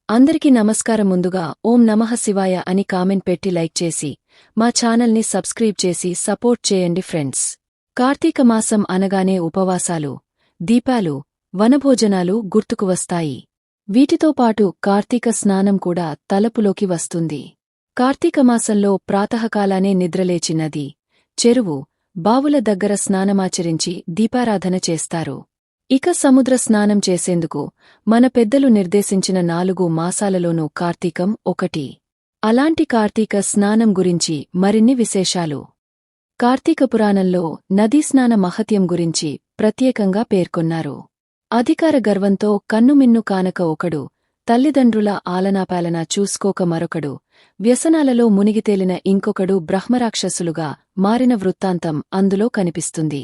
అందరికీ నమస్కారం. ముందుగా ఓం నమః శివాయ అని కామెంట్ పెట్టి లైక్ చేసి మా ఛానల్ని సబ్స్క్రైబ్ చేసి సపోర్ట్ చేయండి ఫ్రెండ్స్. కార్తీక మాసం అనగానే ఉపవాసాలు, దీపాలు, వనభోజనాలు గుర్తుకు వస్తాయి. వీటితో పాటు కార్తీక స్నానం కూడా తలపులోకి వస్తుంది. కార్తీక మాసంలో ప్రాతఃకాలానే నిద్రలేచి నది, చెరువు, బావుల దగ్గర స్నానమాచరించి దీపారాధన చేస్తారు. ఇక సముద్ర స్నానం చేసేందుకు మన పెద్దలు నిర్దేశించిన 4 మాసాలలోనూ కార్తీకం ఒకటి. అలాంటి కార్తీక స్నానం గురించి మరిన్ని విశేషాలు. కార్తీక పురాణంలో నదీస్నాన మహత్యం గురించి ప్రత్యేకంగా పేర్కొన్నారు. అధికార గర్వంతో కన్నుమిన్ను కానక ఒకడు, తల్లిదండ్రుల ఆలనాపాలన చూసుకోక మరొకడు, వ్యసనాలలో మునిగితేలిన ఇంకొకడు బ్రహ్మరాక్షసులుగా మారిన వృత్తాంతం అందులో కనిపిస్తుంది.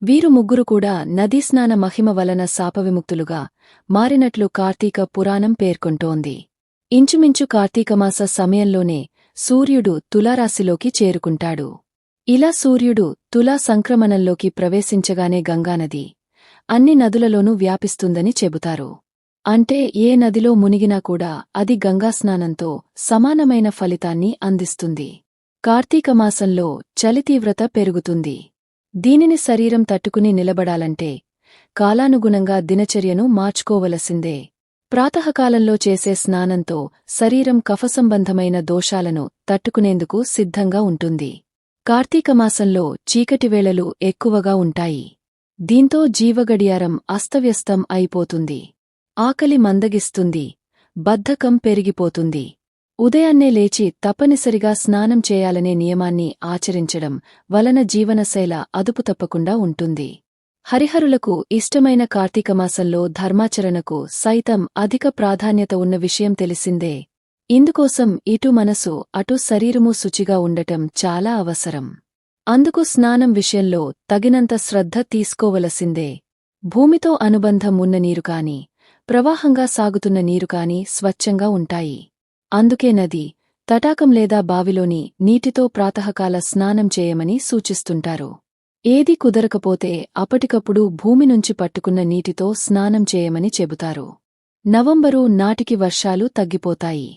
వీరు ముగ్గురు కూడా నదీస్నాన మహిమ వలన శాపవిముక్తులుగా మారినట్లు కార్తీక పురాణం పేర్కొంటోంది. ఇంచుమించు కార్తీకమాస సమయంలోనే సూర్యుడు తులారాశిలోకి చేరుకుంటాడు. ఇలా సూర్యుడు తులా సంక్రమణంలోకి ప్రవేశించగానే గంగానది అన్ని నదులలోనూ వ్యాపిస్తుందని చెబుతారు. అంటే ఏ నదిలో మునిగినా కూడా అది గంగాస్నానంతో సమానమైన ఫలితాన్ని అందిస్తుంది. కార్తీకమాసంలో చలితీవ్రత పెరుగుతుంది. దీనిని శరీరం తట్టుకుని నిలబడాలంటే కాలానుగుణంగా దినచర్యను మార్చుకోవలసిందే. ప్రాతఃకాలంలో చేసే స్నానంతో శరీరం కఫసంబంధమైన దోషాలను తట్టుకునేందుకు సిద్ధంగా ఉంటుంది. కార్తీకమాసంలో చీకటివేళలు ఎక్కువగా ఉంటాయి. దీంతో జీవగడియారం అస్తవ్యస్తం అయిపోతుంది. ఆకలి మందగిస్తుంది. బద్ధకం పెరిగిపోతుంది. ఉదయాన్నే లేచి తప్పనిసరిగా స్నానం చేయాలనే నియమాన్ని ఆచరించడం వలన జీవనశైల అదుపు తప్పకుండా ఉంటుంది. హరిహరులకు ఇష్టమైన కార్తీకమాసంలో ధర్మాచరణకు సైతం అధిక ప్రాధాన్యత ఉన్న విషయం తెలిసిందే. ఇందుకోసం ఇటు మనసు అటు శరీరము శుచిగా ఉండటం చాలా అవసరం. అందుకు స్నానం విషయంలో తగినంత శ్రద్ధ తీసుకోవలసిందే. భూమితో అనుబంధం ఉన్న నీరు కాని, ప్రవాహంగా సాగుతున్న నీరు కాని స్వచ్ఛంగా ఉంటాయి. అందుకే నది, తటాకం లేదా బావిలోని నీటితో ప్రాతఃకాల స్నానం చేయమని సూచిస్తుంటారు. ఏదీ కుదరకపోతే అప్పటికప్పుడు భూమి నుంచి పట్టుకున్న నీటితో స్నానం చేయమని చెబుతారు. నవంబరు నాటికి వర్షాలు తగ్గిపోతాయి.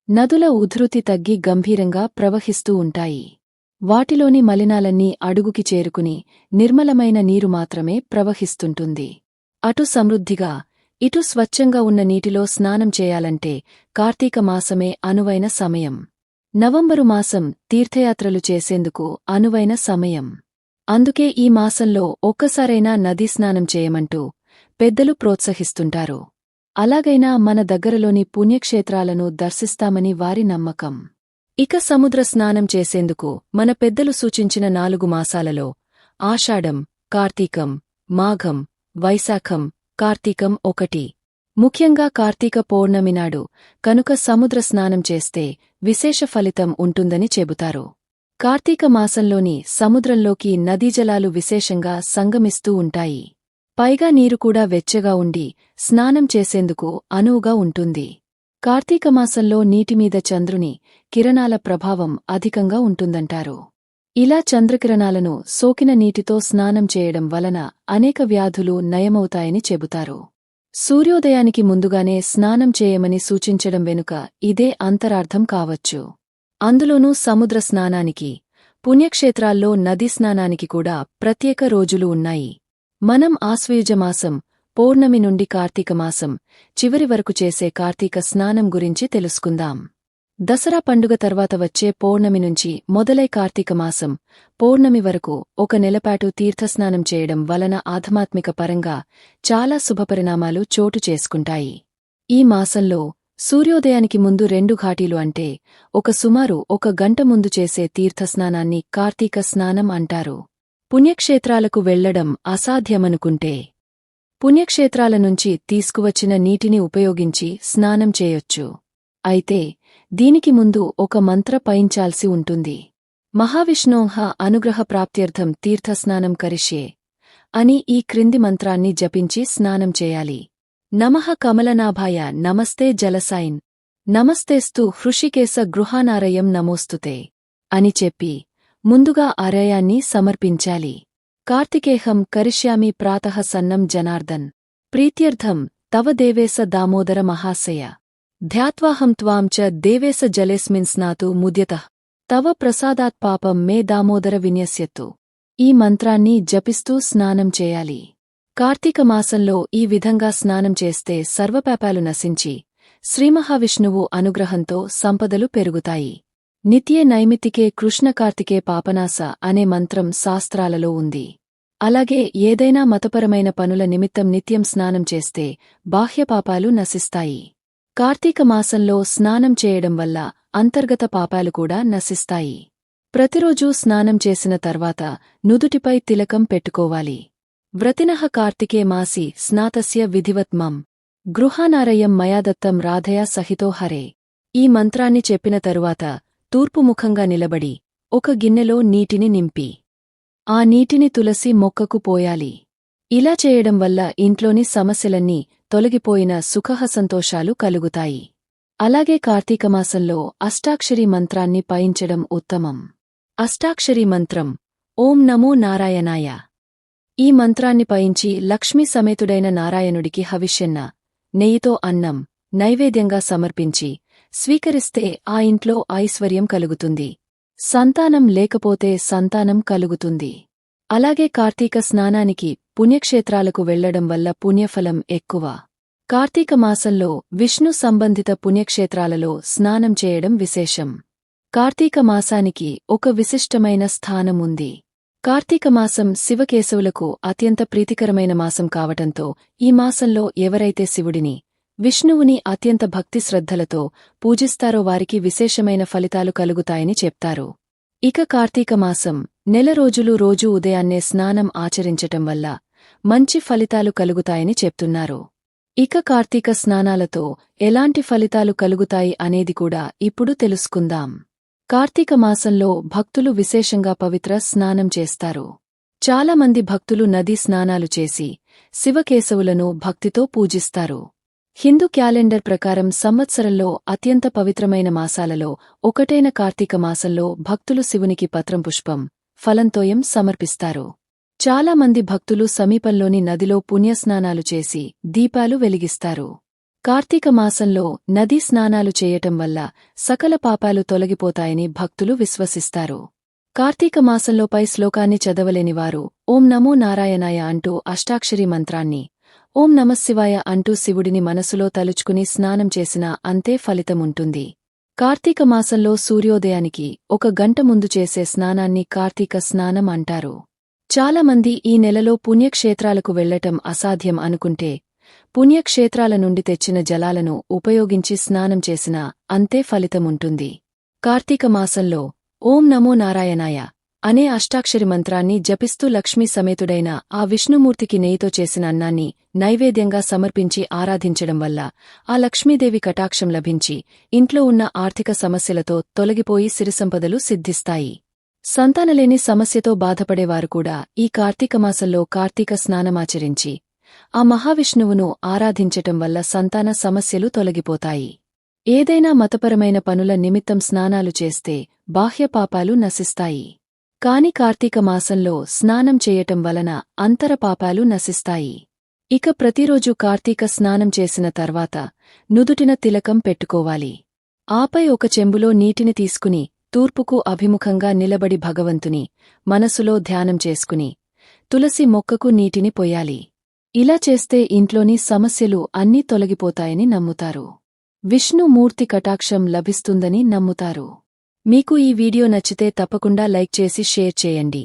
నదుల ఉధృతి తగ్గి గంభీరంగా ప్రవహిస్తూ ఉంటాయి. వాటిలోని మలినాలన్నీ అడుగుకి చేరుకుని నిర్మలమైన నీరు మాత్రమే ప్రవహిస్తుంటుంది. అటు సమృద్ధిగా, ఇటు స్వచ్ఛంగా ఉన్న నీటిలో స్నానం చేయాలంటే కార్తీక మాసమే అనువైన సమయం. నవంబరు మాసం తీర్థయాత్రలు చేసేందుకు అనువైన సమయం. అందుకే ఈ మాసంలో ఒక్కసారైనా నదీ స్నానం చేయమంటూ పెద్దలు ప్రోత్సహిస్తుంటారు. అలాగైనా మన దగ్గరలోని పుణ్యక్షేత్రాలను దర్శిస్తామని వారి నమ్మకం. ఇక సముద్ర స్నానం చేసేందుకు మన పెద్దలు సూచించిన 4 మాసాలలో ఆషాఢం, కార్తీకం, మాఘం, వైశాఖం, కార్తీకం ఒకటి. ముఖ్యంగా కార్తీక పౌర్ణమి నాడు కనుక సముద్ర స్నానం చేస్తే విశేష ఫలితం ఉంటుందని చెబుతారు. కార్తీక మాసంలోని సముద్రంలోకి నదీజలాలు విశేషంగా సంగమిస్తూ ఉంటాయి. పైగా నీరు కూడా వెచ్చగా ఉండి స్నానం చేసేందుకు అనువుగా ఉంటుంది. కార్తీక మాసంలో నీటిమీద చంద్రుని కిరణాల ప్రభావం అధికంగా ఉంటుందంటారు. ఇలా చంద్రకిరణాలను సోకిన నీటితో స్నానం చేయడం వలన అనేక వ్యాధులు నయమవుతాయని చెబుతారు. సూర్యోదయానికి ముందుగానే స్నానం చేయమని సూచించడం వెనుక ఇదే అంతరార్థం కావచ్చు. అందులోనూ సముద్ర స్నానానికి, పుణ్యక్షేత్రాల్లో నదీ స్నానానికి కూడా ప్రత్యేక రోజులు ఉన్నాయి. మనం ఆశ్వయుజమాసం, పౌర్ణమి నుండి కార్తీకమాసం చివరి వరకు చేసే కార్తీక స్నానం గురించి తెలుసుకుందాం. దసరా పండుగ తర్వాత వచ్చే పౌర్ణమి నుంచి మొదలై కార్తీకమాసం, పౌర్ణమి వరకు ఒక నెలపాటు తీర్థస్నానం చేయడం వలన ఆధ్యాత్మిక పరంగా చాలా శుభపరిణామాలు చోటు చేసుకుంటాయి. ఈ మాసంలో సూర్యోదయానికి ముందు 2 ఘాటీలు అంటే సుమారు 1 గంట ముందు చేసే తీర్థస్నానాన్ని కార్తీక స్నానం అంటారు. పుణ్యక్షేత్రాలకు వెళ్లడం అసాధ్యమనుకుంటే పుణ్యక్షేత్రాల నుంచి తీసుకువచ్చిన నీటిని ఉపయోగించి స్నానం చేయొచ్చు. అయితే దీనికి ముందు ఒక మంత్ర పయించాల్సి ఉంటుంది. మహావిష్ణోః అనుగ్రహ ప్రాప్త్యర్థం తీర్థస్నానం కరిష్యే అని ఈ క్రింది మంత్రాన్ని జపించి స్నానం చేయాలి. నమః కమలనాభాయ నమస్తే జలసాయిన్ నమస్తేస్తు హృషికేశ గృహానారయం నమోస్తుతే అని చెప్పి ముందుగా ఆరయాన్ని సమర్పించాలి. కార్తికేహం కరిష్యామి ప్రాతః సన్నం జనార్దన్ ప్రీత్యర్థం తవ దేవేశ దామోదర మహాశయ ధ్యాత్వాహం త్వాం చ దేవేశ జలేస్మిన్ స్నాతు ముద్యతః తవ ప్రసాదాత్ పాపం మే దామోదర విన్యస్యత్తు. ఈ మంత్రాన్ని జపిస్తూ స్నానం చేయాలి. కార్తీక మాసంలో ఈ విధంగా స్నానం చేస్తే సర్వపాపాలు నశించి శ్రీమహావిష్ణువు అనుగ్రహంతో సంపదలు పెరుగుతాయి. నిత్యే నైమిత్తికే కృష్ణ కార్తికే పాపనాశ అనే మంత్రం శాస్త్రాలలో ఉంది. అలాగే ఏదైనా మతపరమైన పనుల నిమిత్తం నిత్యం స్నానం చేస్తే బాహ్యపాపాలు నశిస్తాయి. కార్తీక మాసంలో స్నానం చేయడం వల్ల అంతర్గత పాపాలు కూడా నశిస్తాయి. ప్రతిరోజూ స్నానం చేసిన తర్వాత నుదుటిపై తిలకం పెట్టుకోవాలి. వ్రతినః కార్తికే మాసి స్నాతస్య విధివత్మం గృహానారయం మయాదత్తం రాధయా సహితో హరే. ఈ మంత్రాన్ని చెప్పిన తరువాత తూర్పుముఖంగా నిలబడి ఒక గిన్నెలో నీటిని నింపి ఆ నీటిని తులసి మొక్కకు పోయాలి. ఇలా చేయడం వల్ల ఇంట్లోని సమస్యలన్నీ తొలగిపోయిన సుఖ సంతోషాలు కలుగుతాయి. అలాగే కార్తీకమాసంలో అష్టాక్షరీ మంత్రాన్ని పయించడం ఉత్తమం. అష్టాక్షరీ మంత్రం ఓం నమో నారాయణాయ. ఈ మంత్రాన్ని పయించి లక్ష్మీ సమేతుడైన నారాయణుడికి హవిష్యన్న నెయ్యితో అన్నం నైవేద్యంగా సమర్పించి స్వీకరిస్తే ఆ ఇంట్లో ఐశ్వర్యం కలుగుతుంది. సంతానం లేకపోతే సంతానం కలుగుతుంది. అలాగే కార్తీక స్నానానికి పుణ్యక్షేత్రాలకు వెళ్లడం వల్ల పుణ్యఫలం ఎక్కువ. కార్తీక మాసంలో విష్ణు సంబంధిత పుణ్యక్షేత్రాలలో స్నానం చేయడం విశేషం. కార్తీక మాసానికి ఒక విశిష్టమైన స్థానం ఉంది. కార్తీక మాసం శివకేశవులకు అత్యంత ప్రీతికరమైన మాసం కావటంతో ఈ మాసంలో ఎవరైతే శివుడిని విష్ణువుని అత్యంత భక్తి శ్రద్ధలతో పూజిస్తారో వారికి విశేషమైన ఫలితాలు కలుగుతాయని చెప్తారు. ఇక కార్తీక మాసం నెల రోజులు రోజూ ఉదయాన్నే స్నానం ఆచరించటం వల్ల మంచి ఫలితాలు కలుగుతాయని చెప్తున్నారు. ఇక కార్తీక స్నానాలతో ఎలాంటి ఫలితాలు కలుగుతాయి అనేది కూడా ఇప్పుడు తెలుసుకుందాం. కార్తీక మాసంలో భక్తులు విశేషంగా పవిత్ర స్నానం చేస్తారు. చాలామంది భక్తులు నదీ స్నానాలు చేసి శివకేశవులను భక్తితో పూజిస్తారు. హిందూ క్యాలెండర్ ప్రకారం సంవత్సరంలో అత్యంత పవిత్రమైన మాసాలలో ఒకటైన కార్తీక మాసంలో భక్తులు శివునికి పత్రం పుష్పం ఫలంతోయం సమర్పిస్తారు. చాలామంది భక్తులు సమీపంలోని నదిలో పుణ్యస్నానాలు చేసి దీపాలు వెలిగిస్తారు. కార్తీక మాసంలో నదీ స్నానాలు చేయటం వల్ల సకల పాపాలు తొలగిపోతాయని భక్తులు విశ్వసిస్తారు. కార్తీక మాసంలో పై శ్లోకాన్ని చదవలేనివారు ఓం నమో నారాయణాయ అంటూ అష్టాక్షరీ మంత్రాన్ని ఓం నమఃశివాయ అంటూ శివుడిని మనసులో తలుచుకుని స్నానం చేసినా అంతే ఫలితముంటుంది. కార్తీక మాసంలో సూర్యోదయానికి 1 గంట ముందు చేసే స్నానాన్ని కార్తీక స్నానం అంటారు. చాలామంది ఈ నెలలో పుణ్యక్షేత్రాలకు వెళ్లటం అసాధ్యం అనుకుంటే పుణ్యక్షేత్రాల నుండి తెచ్చిన జలాలను ఉపయోగించి స్నానం చేసినా అంతే ఫలితముంటుంది. కార్తీక మాసంలో ఓం నమో నారాయణాయ అనే అష్టాక్షరి మంత్రాన్ని జపిస్తూ లక్ష్మీ సమేతుడైన ఆ విష్ణుమూర్తికి నెయ్యితో చేసిన అన్నాన్ని నైవేద్యంగా సమర్పించి ఆరాధించడం వల్ల ఆ లక్ష్మీదేవి కటాక్షం లభించి ఇంట్లో ఉన్న ఆర్థిక సమస్యలతో తొలగిపోయి సిరిసంపదలు సిద్ధిస్తాయి. సంతానలేని సమస్యతో బాధపడేవారు కూడా ఈ కార్తీకమాసంలో కార్తీక స్నానమాచరించి ఆ మహావిష్ణువును ఆరాధించటం వల్ల సంతాన సమస్యలు తొలగిపోతాయి. ఏదైనా మతపరమైన పనుల నిమిత్తం స్నానాలు చేస్తే బాహ్య పాపాలు నశిస్తాయి. కాని కార్తీక మాసంలో స్నానం చేయటం వలన అంతర పాపాలు నశిస్తాయి. ఇక ప్రతిరోజు కార్తీక స్నానం చేసిన తర్వాత నుదుటిన తిలకం పెట్టుకోవాలి. ఆపై ఒక చెంబులో నీటిని తీసుకుని తూర్పుకు అభిముఖంగా నిలబడి భగవంతుని మనసులో ధ్యానం చేసుకుని తులసి మొక్కకు నీటిని పొయ్యాలి. ఇలా చేస్తే ఇంట్లోని సమస్యలు అన్నీ తొలగిపోతాయని నమ్ముతారు. విష్ణుమూర్తి కటాక్షం లభిస్తుందని నమ్ముతారు. మీకు ఈ వీడియో నచ్చితే తప్పకుండా లైక్ చేసి షేర్ చేయండి.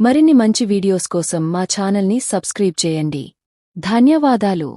మరిన్ని మంచి వీడియోస్ కోసం మా ఛానల్ని సబ్స్క్రైబ్ చేయండి. ధన్యవాదాలు.